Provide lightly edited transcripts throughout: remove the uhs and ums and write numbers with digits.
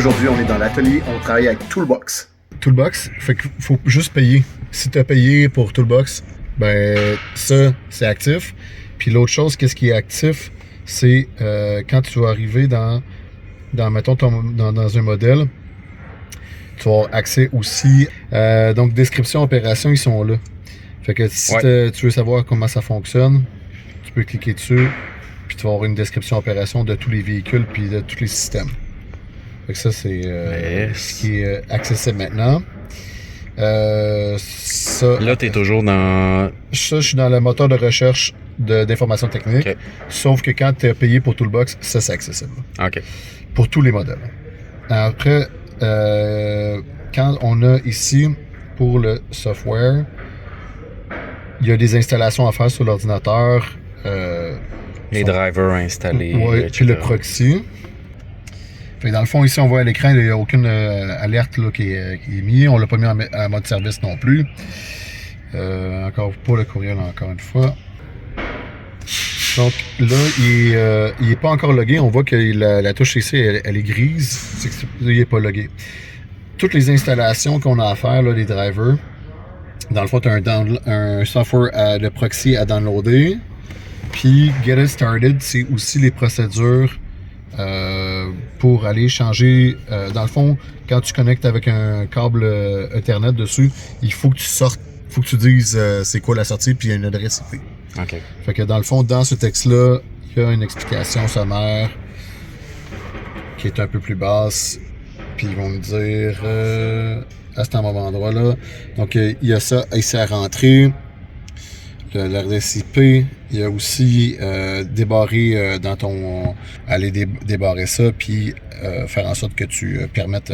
Aujourd'hui, on est dans l'atelier, on travaille avec Toolbox. Toolbox, fait qu'il faut juste payer. Si tu as payé pour Toolbox, ben ça, c'est actif. Puis l'autre chose, qu'est-ce qui est actif, c'est quand tu vas arriver mettons, dans un modèle, tu vas avoir accès aussi. Donc, description, opération, ils sont là. Fait que si tu veux savoir comment ça fonctionne, tu peux cliquer dessus, puis tu vas avoir une description opération de tous les véhicules puis de tous les systèmes. Fait que ça, c'est ce qui est accessible maintenant. Là, tu es toujours dans... Ça, je suis dans le moteur de recherche d'informations techniques. Okay. Sauf que quand tu as payé pour Toolbox, ça, c'est accessible. OK. Pour tous les modèles. Après, quand on a ici, pour le software, il y a des installations à faire sur l'ordinateur. Les drivers installés. Oui, puis le proxy. Fait que dans le fond, ici, on voit à l'écran, il n'y a aucune alerte là, qui est mise. On ne l'a pas mis en mode service non plus. Encore pour le courriel, encore une fois. Donc là, il n'est pas encore logué. On voit que la touche ici, elle est grise. C'est qu'il n'est pas logué. Toutes les installations qu'on a à faire, là, les drivers, dans le fond, tu as un software de proxy à downloader. Puis Get It Started, c'est aussi les procédures pour aller changer. Dans le fond, quand tu connectes avec un câble Ethernet dessus, il faut que tu sortes, il faut que tu dises c'est quoi la sortie, puis il y a une adresse IP. OK. Fait que dans le fond, dans ce texte-là, il y a une explication sommaire qui est un peu plus basse. Puis ils vont me dire à cet endroit-là. Donc il y a ça ici à rentrer. L'adresse IP. Il y a aussi débarrer dans ton... aller débarrer ça, puis faire en sorte que tu permettes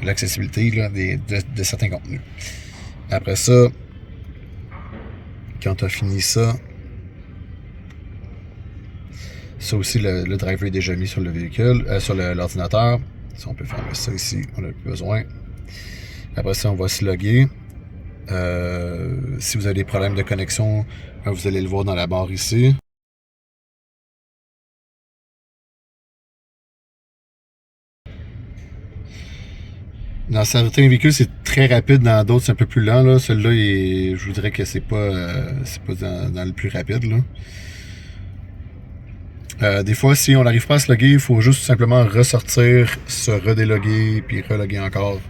l'accessibilité là, de certains contenus. Après ça, quand tu as fini ça, ça aussi, le driver est déjà mis sur le véhicule, sur l'ordinateur. Si on peut fermer ça ici, on n'a plus besoin. Après ça, on va se loguer. Si vous avez des problèmes de connexion, vous allez le voir dans la barre ici. Dans certains véhicules, c'est très rapide, dans d'autres, c'est un peu plus lent. Là. Celui-là, je vous dirais que c'est pas dans le plus rapide. Là. Des fois, si on n'arrive pas à se loguer, il faut juste simplement ressortir, se redéloguer, puis reloguer encore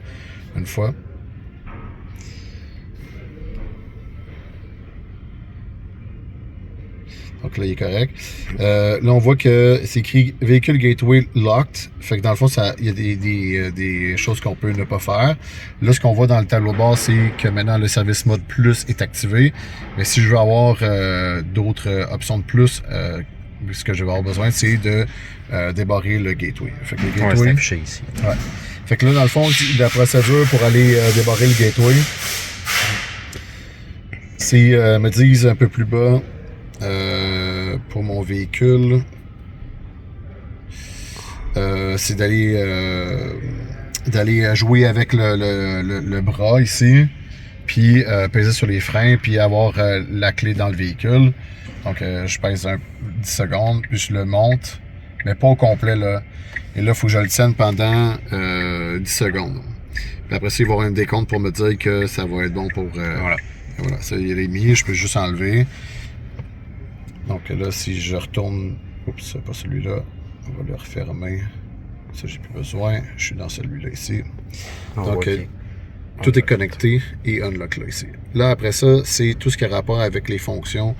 une fois. Donc là, il est correct. Là, on voit que c'est écrit « Véhicule Gateway Locked ». Fait que dans le fond, il y a des choses qu'on peut ne pas faire. Là, ce qu'on voit dans le tableau de bord, c'est que maintenant, le service mode plus est activé. Mais si je veux avoir d'autres options de plus, ce que je vais avoir besoin, c'est de débarrer le gateway. Fait que le gateway, c'est affiché ici. Ouais. Fait que là, dans le fond, la procédure pour aller débarrer le gateway, c'est, me disent un peu plus bas, pour mon véhicule, c'est d'aller jouer avec le bras ici, puis peser sur les freins, puis avoir la clé dans le véhicule. Donc je pèse 10 secondes, puis je le monte, mais pas au complet là. Et là, il faut que je le tienne pendant 10 secondes. Puis après ça, il va y avoir un décompte pour me dire que ça va être bon pour... voilà, ça il est mis, je peux juste enlever. Donc là, si je retourne... Oups, c'est pas celui-là. On va le refermer. Ça, j'ai plus besoin. Je suis dans celui-là ici. Donc, tout est connecté et unlock là ici. Là, après ça, c'est tout ce qui a rapport avec les fonctions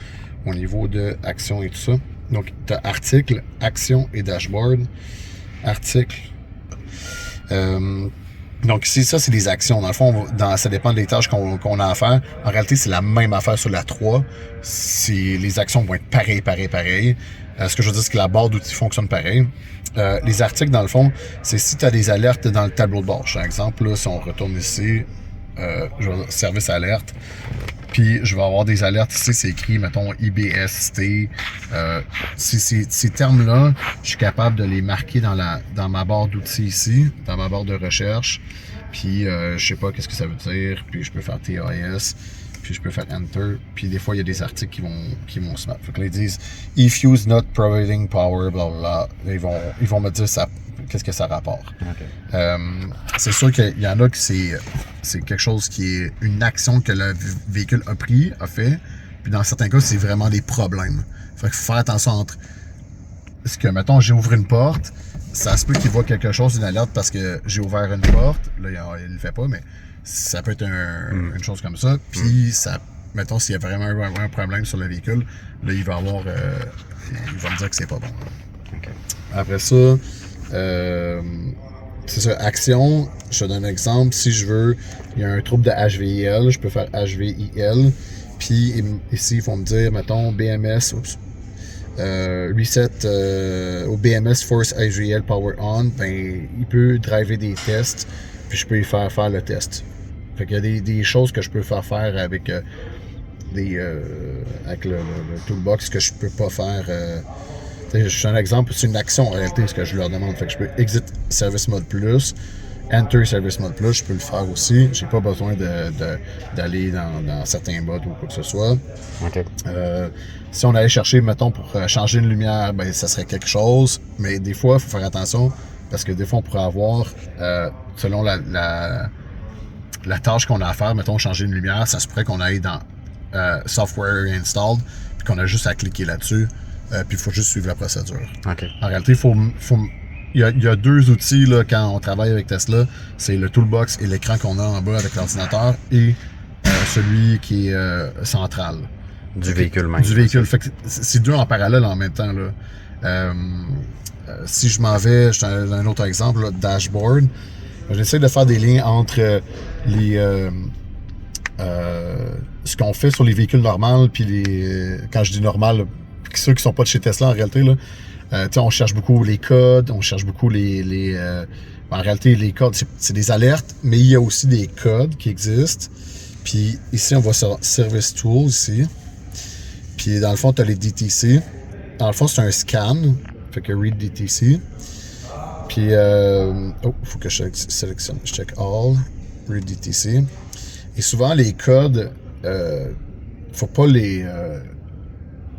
au niveau de action et tout ça. Donc, tu as article, action et dashboard. Article. Donc ici, ça, c'est des actions. Dans le fond, ça dépend des tâches qu'on a à faire. En réalité, c'est la même affaire sur la 3. Les actions vont être pareilles. Ce que je veux dire, c'est que la barre d'outils fonctionne pareil. Les articles, dans le fond, c'est si tu as des alertes dans le tableau de bord. Par exemple, là, si on retourne ici, je vais service alerte. Puis je vais avoir des alertes ici, c'est écrit, mettons, IBST. Ces termes-là, je suis capable de les marquer dans ma barre d'outils ici, dans ma barre de recherche. Puis je sais pas qu'est-ce que ça veut dire. Puis je peux faire TAS. Puis je peux faire Enter. Puis des fois, il y a des articles qui vont se mettre. Fait que là, ils disent If use not providing power, blablabla. Ils vont me dire ça, qu'est-ce que ça rapporte. OK. C'est sûr qu'il y en a que c'est quelque chose qui est une action que le véhicule a fait, puis dans certains cas, c'est vraiment des problèmes. Fait qu'il faut faire attention entre ce que, mettons, j'ai ouvert une porte, ça se peut qu'il voit quelque chose, une alerte parce que j'ai ouvert une porte, là, il le fait pas, mais ça peut être une chose comme ça, puis ça, mettons, s'il y a vraiment un problème sur le véhicule, là, il va avoir, il va me dire que c'est pas bon. OK. Après ça, c'est ça, action, je te donne un exemple, si je veux, il y a un trouble de HVIL, je peux faire HVIL, puis ici, ils vont me dire, mettons, BMS, reset au BMS Force HVL Power On, ben, il peut driver des tests, puis je peux y faire le test. Fait qu'il y a des choses que je peux faire avec avec le toolbox que je peux pas faire. Je suis un exemple, c'est une action en réalité, ce que je leur demande. Fait que je peux exit service mode plus, enter service mode plus, je peux le faire aussi. J'ai pas besoin d'aller dans certains modes ou quoi que ce soit. OK. Si on allait chercher, mettons, pour changer une lumière, ben ça serait quelque chose. Mais des fois, il faut faire attention parce que des fois, on pourrait avoir, selon la tâche qu'on a à faire, mettons, changer une lumière, ça se pourrait qu'on aille dans Software Installed, puis qu'on a juste à cliquer là-dessus, puis il faut juste suivre la procédure. OK. En réalité, il y a deux outils là, quand on travaille avec Tesla, c'est le toolbox et l'écran qu'on a en bas avec l'ordinateur et celui qui est central. Du véhicule même. Du véhicule. Fait que c'est deux en parallèle en même temps. Là. Si je m'en vais, je te donne un autre exemple, là, dashboard. J'essaie de faire des liens entre ce qu'on fait sur les véhicules normaux, puis quand je dis normal, ceux qui sont pas de chez Tesla en réalité, là, on cherche beaucoup les codes, on cherche beaucoup en réalité, les codes, c'est des alertes, mais il y a aussi des codes qui existent. Puis ici, on va sur Service Tools ici. Puis dans le fond, tu as les DTC. Dans le fond, c'est un scan. Fait que Read DTC. Puis, faut que je sélectionne. Je check All. Read DTC. Et souvent, les codes, faut pas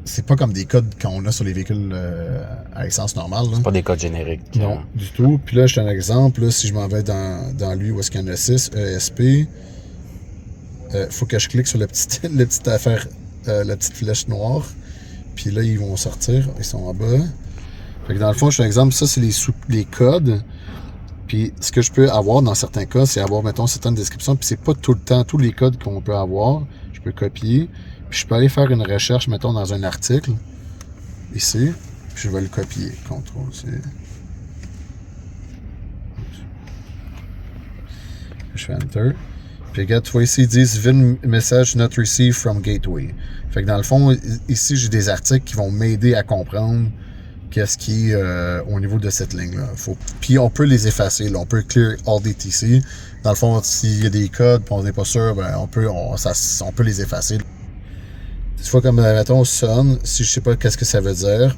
c'est pas comme des codes qu'on a sur les véhicules à essence normale. C'est pas des codes génériques. Non, du tout. Puis là, je te donne un exemple. Là, si je m'en vais dans lui où est-ce qu'il y en a 6, ESP, faut que je clique sur la petite affaire, la petite flèche noire. Puis là, ils vont sortir. Ils sont en bas. Fait que dans le fond, je fais un exemple. Ça, c'est les codes. Puis ce que je peux avoir dans certains cas, c'est avoir, mettons, certaines descriptions. Puis c'est pas tout le temps tous les codes qu'on peut avoir. Je peux copier. Puis je peux aller faire une recherche, mettons, dans un article. Ici. Puis je vais le copier. CTRL-C. Je fais Enter. Puis regarde, tu vois ici, ils disent VIN message not received from gateway. Fait que dans le fond, ici, j'ai des articles qui vont m'aider à comprendre qu'est-ce qui est au niveau de cette ligne-là. Puis on peut les effacer. Là. On peut clear all DTC. Dans le fond, s'il y a des codes et on n'est pas sûr, ben, on peut les effacer. Des fois, comme, mettons, son, si je sais pas qu'est-ce que ça veut dire,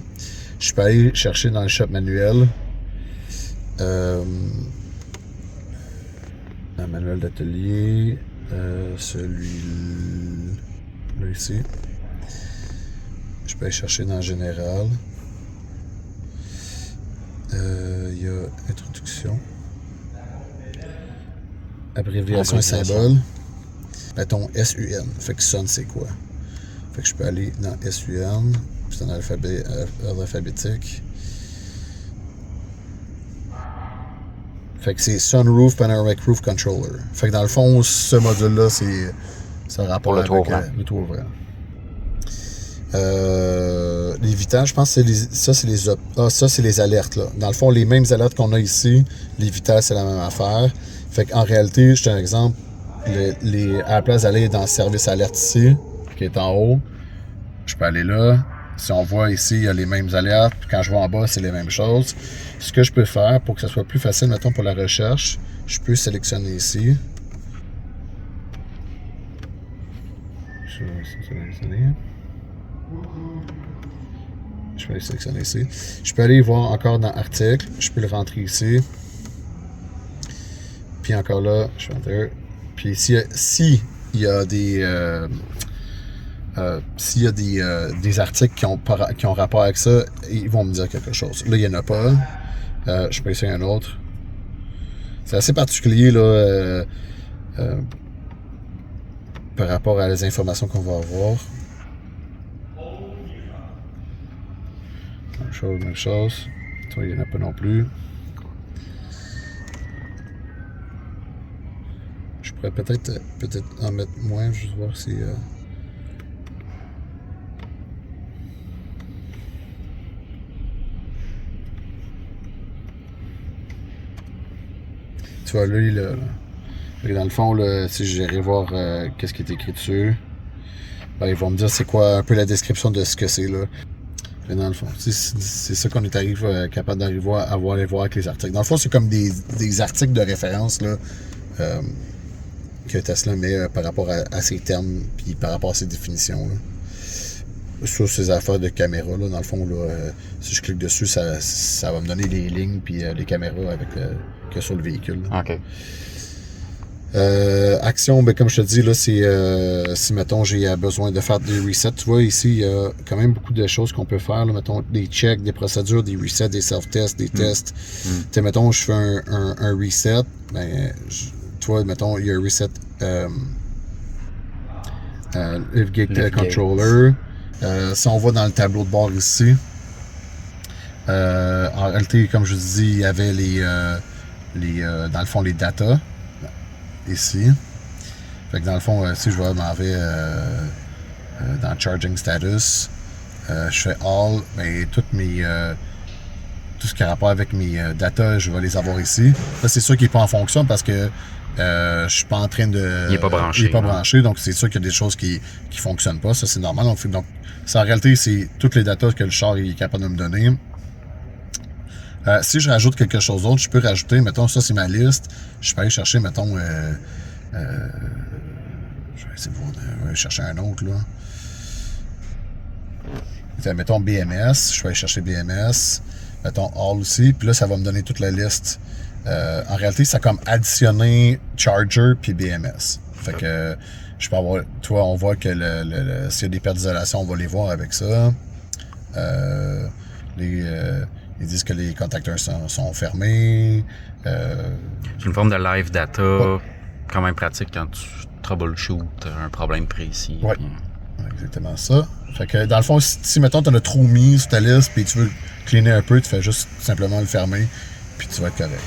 je peux aller chercher dans le shop manuel. Un manuel d'atelier, celui-là ici. Je peux aller chercher dans Général. Il y a Introduction. Abréviation et symbole. Mettons SUN. Fait que SUN, c'est quoi? Fait que je peux aller dans SUN. C'est un ordre alphabétique. Fait que c'est Sunroof Panoramic Roof Controller. Fait que dans le fond, ce module-là, ça rapport avec le toit ouvrant. Les vitages, je pense que ça, c'est les alertes. Là. Dans le fond, les mêmes alertes qu'on a ici, les vitages, c'est la même affaire. Fait qu'en réalité, je te donne un exemple. À la place d'aller dans Service Alerte ici, qui est en haut, je peux aller là. Si on voit ici, il y a les mêmes alertes. Puis quand je vais en bas, c'est les mêmes choses. Ce que je peux faire pour que ce soit plus facile, mettons, pour la recherche, je peux sélectionner ici. Je vais sélectionner. Je peux aller sélectionner ici. Je peux aller voir encore dans Article. Je peux le rentrer ici. Puis encore là, je fais Enter. Puis si il y a s'il y a des articles qui ont rapport avec ça, ils vont me dire quelque chose. Là, il n'y en a pas. Je peux essayer un autre. C'est assez particulier là, par rapport à les informations qu'on va avoir. Même chose. Toi, il n'y en a pas non plus. Je pourrais peut-être en mettre moins, juste voir si... Tu vois, lui, là. Dans le fond, là, si j'irais voir qu'est-ce qui est écrit dessus, ben, ils vont me dire c'est quoi un peu la description de ce que c'est, là. Mais dans le fond, c'est ça qu'on est capable d'arriver à aller voir avec les articles. Dans le fond, c'est comme des articles de référence, là, que Tesla met par rapport à ses termes, puis par rapport à ses définitions, là. Sur ces affaires de caméra, là, dans le fond, là, si je clique dessus, ça va me donner les lignes puis les caméras avec que sur le véhicule. Là. OK. Action, ben, comme je te dis, là, c'est si, mettons, j'ai besoin de faire des resets. Tu vois, ici, il y a quand même beaucoup de choses qu'on peut faire. Là, mettons, des checks, des procédures, des resets, des self-tests, des tests. Tu sais, mettons, je fais un reset. Ben, tu vois, mettons, il y a un reset liftgate controller. Si on va dans le tableau de bord ici, en réalité, comme je vous dis, il y avait dans le fond, les data ici. Fait que dans le fond, si je vais m'en vais dans Charging Status, je fais All, ben, tout ce qui a rapport avec mes data, je vais les avoir ici. Là, c'est sûr qu'il n'est pas en fonction parce que je suis pas en train de... Il n'est pas branché. Il n'est pas branché, donc c'est sûr qu'il y a des choses qui fonctionnent pas. Ça, c'est normal. Donc ça, en réalité, c'est toutes les datas que le char est capable de me donner. Si je rajoute quelque chose d'autre, je peux rajouter, mettons, ça, c'est ma liste. Je peux aller chercher, mettons... je vais essayer de voir, chercher un autre, là. Mettons BMS. Je vais aller chercher BMS. Mettons All aussi. Puis là, ça va me donner toute la liste. En réalité, ça a comme additionné Charger puis BMS. Fait que je peux avoir... Tu vois, on voit que s'il y a des pertes d'isolation, on va les voir avec ça. Ils disent que les contacteurs sont fermés. C'est une forme de live data, quand même pratique quand tu troubleshoot un problème précis. Oui, exactement ça. Fait que dans le fond, si mettons, tu en as trop mis sur ta liste puis tu veux cleaner un peu, tu fais juste simplement le fermer puis tu vas être correct.